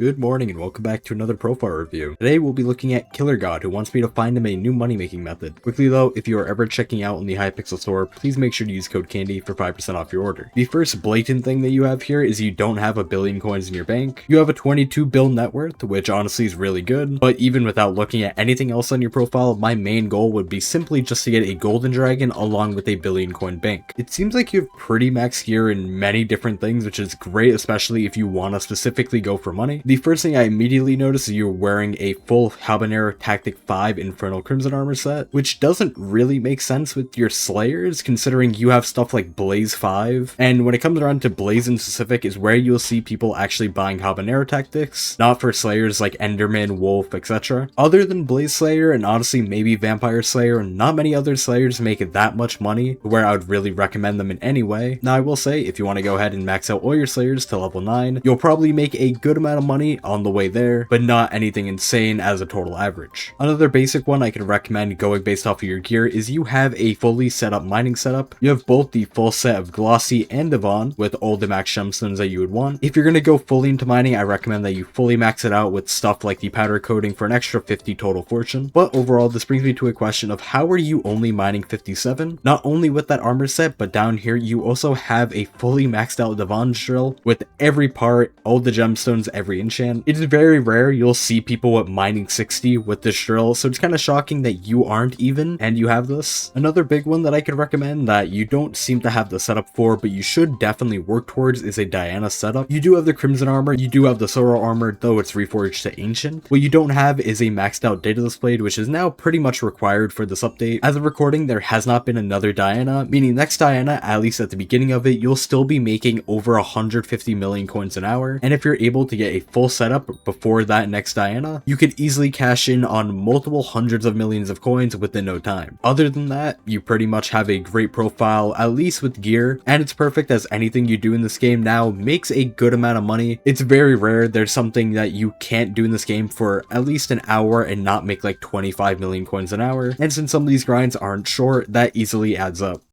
Good morning and welcome back to another profile review. Today we'll be looking at Killer God, who wants me to find him a new money making method. Quickly though, if you are ever checking out in the Hypixel store, please make sure to use code CANDY for 5% off your order. The first blatant thing that you have here is you don't have a billion coins in your bank. You have a 22 bill net worth, which honestly is really good, but even without looking at anything else on your profile, my main goal would be simply just to get a golden dragon along with a billion coin bank. It seems like you have pretty max gear in many different things, which is great, especially if you want to specifically go for money. The first thing I immediately notice is you're wearing a full Habanero Tactic 5 Infernal Crimson armor set, which doesn't really make sense with your Slayers, considering you have stuff like Blaze 5, and when it comes around to Blaze in specific is where you'll see people actually buying Habanero Tactics, not for Slayers like Enderman, Wolf, etc. Other than Blaze Slayer, and honestly maybe Vampire Slayer, not many other Slayers make that much money where I would really recommend them in any way. Now I will say, if you want to go ahead and max out all your Slayers to level 9, you'll probably make a good amount of money on the way there, but not anything insane as a total average. Another basic one I could recommend going based off of your gear is you have a fully set up mining setup. You have both the full set of Glossy and Devon with all the max gemstones that you would want. If you're going to go fully into mining, I recommend that you fully max it out with stuff like the powder coating for an extra 50 total fortune. But overall, this brings me to a question of how are you only mining 57? Not only with that armor set, but down here you also have a fully maxed out Devon drill with every part, all the gemstones, every enchant. It is very rare you'll see people with mining 60 with this drill, so it's kind of shocking that you aren't even and you have this. Another big one that I could recommend that you don't seem to have the setup for, but you should definitely work towards, is a Diana setup. You do have the Crimson armor, you do have the Sorrow armor, though it's reforged to Ancient. What you don't have is a maxed out Data Displayed, which is now pretty much required for this update. As of recording, there has not been another Diana, meaning next Diana, at least at the beginning of it, you'll still be making over 150 million coins an hour, and if you're able to get a full setup before that next Diana, you could easily cash in on multiple hundreds of millions of coins within no time. Other than that, you pretty much have a great profile, at least with gear, and it's perfect as anything you do in this game now makes a good amount of money. It's very rare there's something that you can't do in this game for at least an hour and not make like 25 million coins an hour, and since some of these grinds aren't short, that easily adds up.